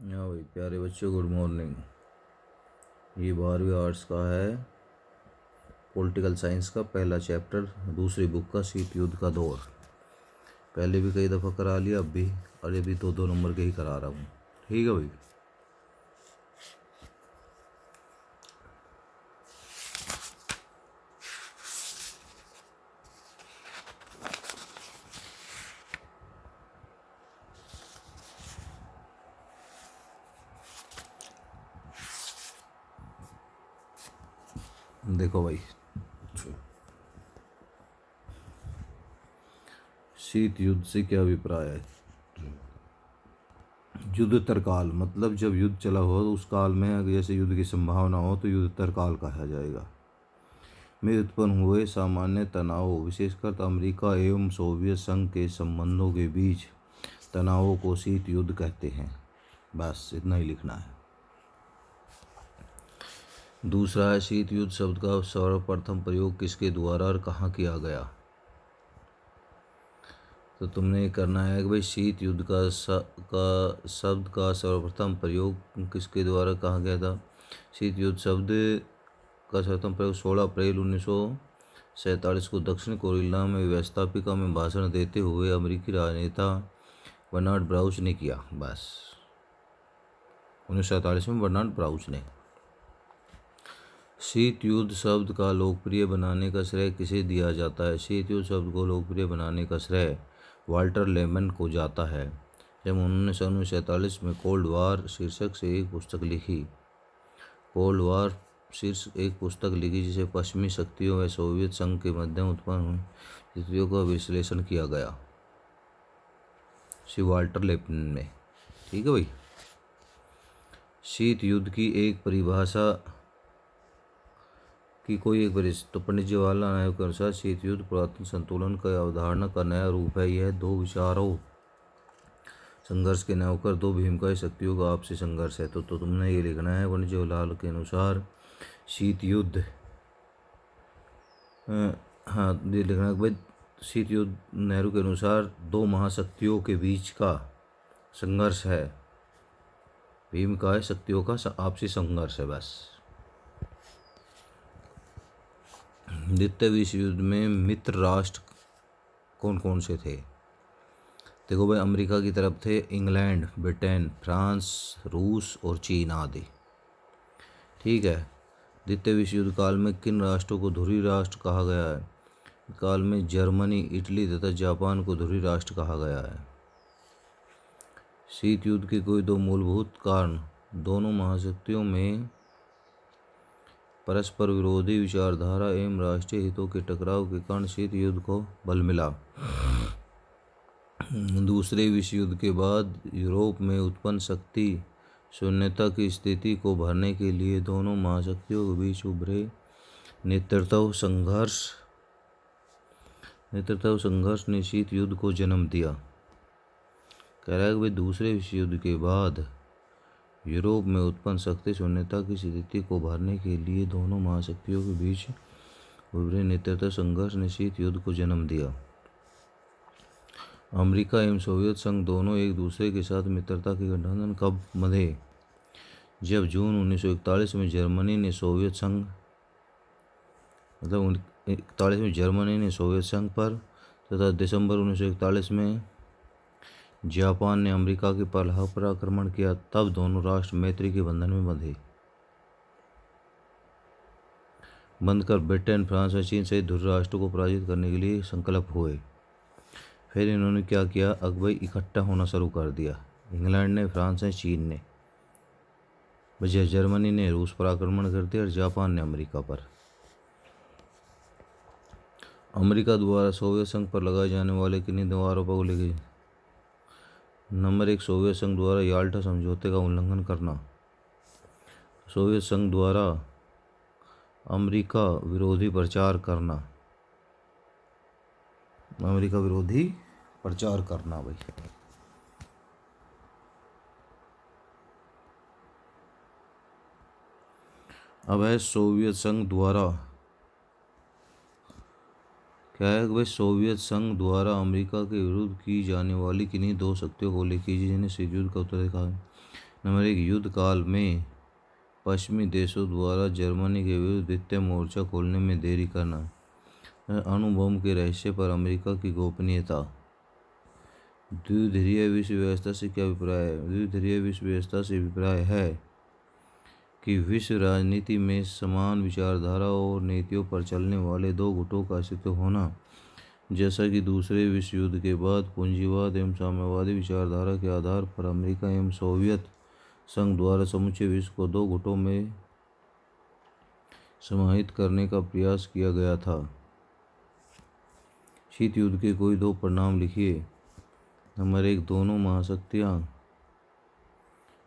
हाँ भाई, प्यारे बच्चों, गुड मॉर्निंग। ये 12वीं आर्ट्स का है, पॉलिटिकल साइंस का पहला चैप्टर, दूसरी बुक का शीत युद्ध का दौर। पहले भी कई दफ़ा करा लिया, अब भी, और ये भी दो दो नंबर के ही करा रहा हूँ। ठीक है भाई। देखो भाई, शीत युद्ध से क्या अभिप्राय है। युद्धोत्तर काल मतलब जब युद्ध चला हो तो उस काल में अगर जैसे युद्ध की संभावना हो तो युद्धोत्तर काल कहा जाएगा। में उत्पन्न हुए सामान्य तनाव, विशेषकर अमेरिका एवं सोवियत संघ के संबंधों के बीच तनावों को शीत युद्ध कहते हैं। बस इतना ही लिखना है। दूसरा है, शीत युद्ध शब्द का सर्वप्रथम प्रयोग किसके द्वारा और कहाँ किया गया। तो तुमने ये करना है कि भाई शीत युद्ध का शब्द का सर्वप्रथम प्रयोग किसके द्वारा कहा गया था। शीत युद्ध शब्द का सर्वप्रथम प्रयोग 16 अप्रैल 1947 को दक्षिण कोरिया में व्यवस्थापिका में भाषण देते हुए अमेरिकी राजनेता बर्नार्ड ब्राउच ने किया। बस 1947 में बर्नार्ड ब्राउच ने। शीत युद्ध शब्द का लोकप्रिय बनाने का श्रेय किसे दिया जाता है। शीत युद्ध शब्द को लोकप्रिय बनाने का श्रेय वाल्टर लेमन को जाता है, जब उन्होंने 1947 में कोल्ड वार शीर्षक से एक पुस्तक लिखी। कोल्ड वार शीर्षक एक पुस्तक लिखी जिसे पश्चिमी शक्तियों व सोवियत संघ के मध्य उत्पन्न हुई स्थितियों का विश्लेषण किया गया, श्री वाल्टर लेमन ने। ठीक है भाई। शीत युद्ध की एक परिभाषा कि कोई एक वरिष्ठ तो पंडित जवाहरलाल नेहरू के अनुसार शीत युद्ध पुरातन संतुलन का अवधारणा का नया रूप है। यह दो विचारों संघर्ष के न होकर दो भीमकाय शक्तियों का आपसी संघर्ष है। तो तुमने ये लिखना है, पंडित जवाहरलाल के अनुसार शीत युद्ध, हाँ ये लिखना है भाई, शीत युद्ध नेहरू के अनुसार दो महाशक्तियों के बीच का संघर्ष है, भीमकाय शक्तियों का आपसी संघर्ष है। बस। द्वितीय विश्व युद्ध में मित्र राष्ट्र कौन कौन से थे। देखो भाई, अमेरिका की तरफ थे इंग्लैंड, ब्रिटेन, फ्रांस, रूस और चीन आदि। ठीक है। द्वितीय विश्व युद्ध काल में किन राष्ट्रों को ध्रुवीय राष्ट्र कहा गया है। काल में जर्मनी, इटली तथा जापान को ध्रुवीय राष्ट्र कहा गया है। शीत युद्ध के कोई दो मूलभूत कारण, दोनों महाशक्तियों में परस्पर विरोधी विचारधारा एवं राष्ट्रीय हितों के टकराव के कारण शीत युद्ध को बल मिला। दूसरे विश्व युद्ध के बाद यूरोप में उत्पन्न शक्ति शून्यता की स्थिति को भरने के लिए दोनों महाशक्तियों के बीच उभरे नेतृत्व संघर्ष ने शीत युद्ध को जन्म दिया। कह रहा है कि भाई दूसरे विश्व युद्ध के बाद यूरोप में उत्पन्न शक्ति शून्यता की स्थिति को भरने के लिए दोनों महाशक्तियों के बीच उभरे नेतृत्व संघर्ष ने शीत युद्ध को जन्म दिया। अमेरिका एवं सोवियत संघ दोनों एक दूसरे के साथ मित्रता के गठबंधन कब बंधे। जब जून 1941 में जर्मनी ने सोवियत संघ पर तथा दिसंबर 1941 में जापान ने अमेरिका के पहला पर आक्रमण किया, तब दोनों राष्ट्र मैत्री के बंधन में बंधकर ब्रिटेन, फ्रांस और चीन सहित ध्रुव राष्ट्रों को पराजित करने के लिए संकल्प हुए। फिर इन्होंने क्या किया, अगुवाई इकट्ठा होना शुरू कर दिया। इंग्लैंड ने, फ्रांस ने, चीन ने, बजाय जर्मनी ने रूस पर आक्रमण कर दिया और जापान ने अमेरिका पर। अमेरिका द्वारा सोवियत संघ पर लगाए जाने वाले किन्हीं दो आरोपों को लेकर। नंबर 1, सोवियत संघ द्वारा याल्टा समझौते का उल्लंघन करना। सोवियत संघ द्वारा अमेरिका विरोधी प्रचार करना। अमेरिका विरोधी प्रचार करना भाई। अब है सोवियत संघ द्वारा, क्या है कि भाई सोवियत संघ द्वारा अमेरिका के विरुद्ध की जाने वाली किन्हीं दो शक्तियों को लेकर जिन्हें शीत युद्ध का उत्तर देखा है। नंबर 1, युद्ध काल में पश्चिमी देशों द्वारा जर्मनी के विरुद्ध द्वितीय मोर्चा खोलने में देरी करना। अणु बम के रहस्य पर अमेरिका की गोपनीयता। द्विध्रुवीय विश्व व्यवस्था से क्या अभिप्राय है? द्विध्रुवीय विश्व व्यवस्था से अभिप्राय है कि विश्व राजनीति में समान विचारधारा और नीतियों पर चलने वाले दो गुटों का अस्तित्व होना, जैसा कि दूसरे विश्व युद्ध के बाद पूंजीवाद एवं साम्यवादी विचारधारा के आधार पर अमेरिका एवं सोवियत संघ द्वारा समूचे विश्व को दो गुटों में समाहित करने का प्रयास किया गया था। शीत युद्ध के कोई दो परिणाम लिखिए। नंबर 1, दोनों महाशक्तियाँ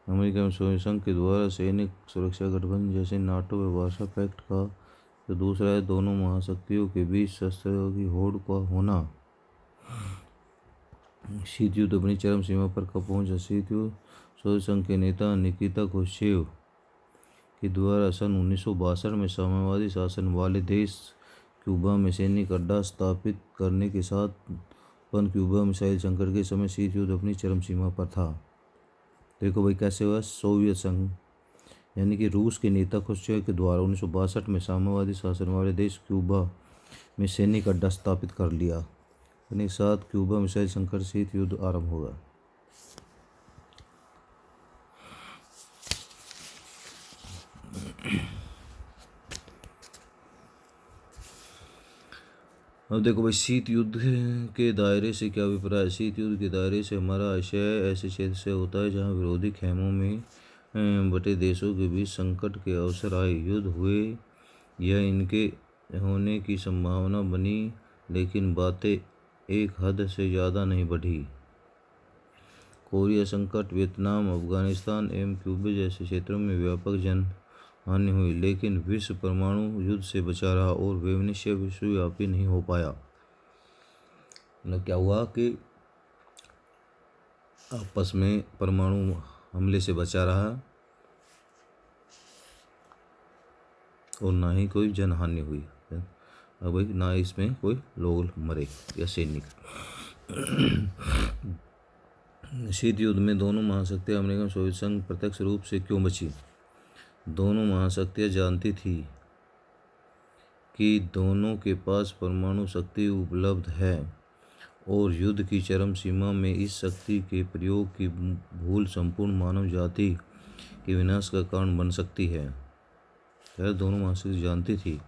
अमेरिका एवं सोवियत संघ के द्वारा सैनिक सुरक्षा गठबंधन जैसे नाटो व वार्सा पैक्ट का। तो दूसरा है दोनों महाशक्तियों के बीच शस्त्रों की होड़ का होना। शीत युद्ध अपनी चरम सीमा पर कब पहुंचा? शीत युद्ध सोवियत संघ के नेता निकिता क्रुश्चेव के द्वारा सन 1962 में साम्यवादी शासन वाले देश क्यूबा में सैनिक अड्डा स्थापित करने के साथ क्यूबा मिसाइल संकट के समय शीत युद्ध अपनी चरम सीमा पर था। देखो भाई कैसे हुआ। सोवियत संघ यानी कि रूस के नेता क्रुश्चेव के द्वारा 1962 में साम्यवादी शासन वाले देश क्यूबा में सैनिक अड्डा स्थापित कर लिया। यानी साथ क्यूबा मिसाइल संकट शीत युद्ध आरंभ होगा। अब देखो भाई शीत युद्ध के दायरे से क्या अभिप्राय है? शीत युद्ध के दायरे से हमारा आशय ऐसे क्षेत्र से होता है जहां विरोधी खेमों में बटे देशों के बीच संकट के अवसर आए, युद्ध हुए या इनके होने की संभावना बनी, लेकिन बातें एक हद से ज़्यादा नहीं बढ़ी। कोरिया संकट, वियतनाम, अफगानिस्तान एवं क्यूबा जैसे क्षेत्रों में व्यापक जन हानि हुई, लेकिन विश्व परमाणु युद्ध से बचा रहा और वैश्विक विश्वव्यापी नहीं हो पाया। मतलब क्या हुआ कि आपस में परमाणु हमले से बचा रहा और ना ही कोई जनहानि हुई। अब भाई ना इसमें कोई लोग मरे या सैनिक। शीत युद्ध में दोनों महाशक्तियां अमेरिका और सोवियत संघ प्रत्यक्ष रूप से क्यों बची? दोनों महाशक्तियां जानती थी कि दोनों के पास परमाणु शक्ति उपलब्ध है और युद्ध की चरम सीमा में इस शक्ति के प्रयोग की भूल संपूर्ण मानव जाति के विनाश का कारण बन सकती है। खैर दोनों महाशक्ति जानती थी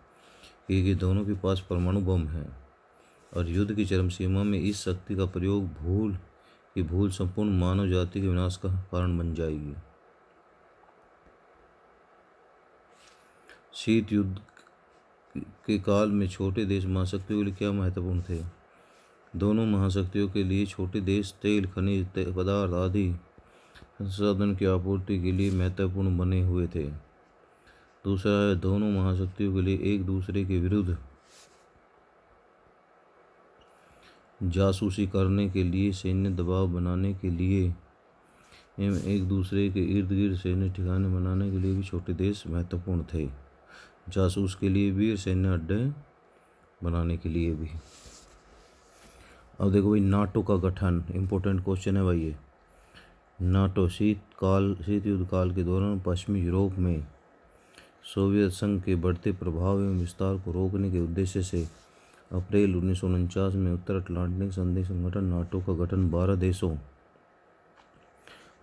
कि दोनों के पास परमाणु बम है और युद्ध की चरम सीमा में इस शक्ति का प्रयोग भूल संपूर्ण मानव जाति के विनाश का कारण बन जाएगी। शीत युद्ध के काल में छोटे देश महाशक्तियों के लिए क्या महत्वपूर्ण थे? दोनों महाशक्तियों के लिए छोटे देश तेल, खनिज पदार्थ आदि संसाधन की आपूर्ति के लिए महत्वपूर्ण बने हुए थे। दूसरा है दोनों महाशक्तियों के लिए एक दूसरे के विरुद्ध जासूसी करने के लिए, सैन्य दबाव बनाने के लिए एवं एक दूसरे के इर्द गिर्द सैन्य ठिकाने बनाने के लिए भी छोटे देश महत्वपूर्ण थे। जासूस के लिए भी, सैन्य अड्डे बनाने के लिए भी। अब देखो भाई नाटो का गठन, इम्पोर्टेंट क्वेश्चन है भाई ये। नाटो शीत युद्ध काल के दौरान पश्चिमी यूरोप में सोवियत संघ के बढ़ते प्रभाव एवं विस्तार को रोकने के उद्देश्य से अप्रैल 1949 में उत्तर अटलांटिक संधि संगठन नाटो का गठन 12 देशों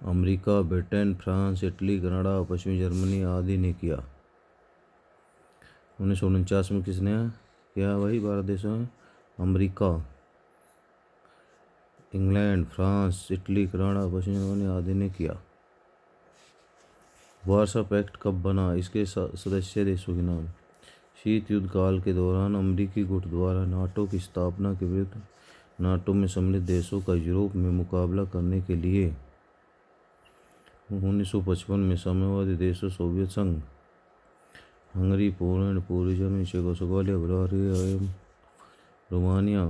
America, Britain, France, Italy, Canada, पश्चिमी जर्मनी आदि ने किया। 1949 में किसने किया भाई? 12 देशों में America, England, France, Italy, Canada, पश्चिमी जर्मनी आदि ने किया। वार्सा पैक्ट कब बना? इसके सदस्य देशों के नाम। शीत युद्ध काल के दौरान अमेरिकी गुट द्वारा नाटो की स्थापना के विरुद्ध नाटो में सम्मिलित देशों का यूरोप में मुकाबला करने के लिए 1955 में साम्यवादी देशों सोवियत संघ, हंगरी, पोलैंड, पूर्वी जर्मनी, चेकोस्लोवाकिया, बुल्गारिया एवं रोमानिया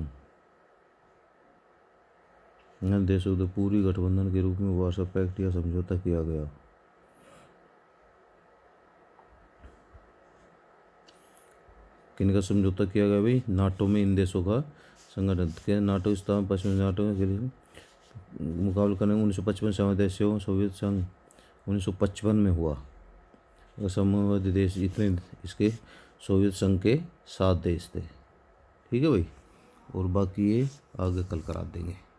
देशों के पूरी गठबंधन के रूप में वार्सा पैक्ट या समझौता किया गया। किनका समझौता किया गया भाई? नाटो में इन देशों का संगठन के नाटो स्थान पश्चिमी नाटो के लिए मुकाबला करने में 1955 सदस्यों सोवियत संघ 1955 में हुआ। और साम्यवादी देश जितने इसके सोवियत संघ के 7 देश थे। ठीक है भाई, और बाकी ये आगे कल करा देंगे।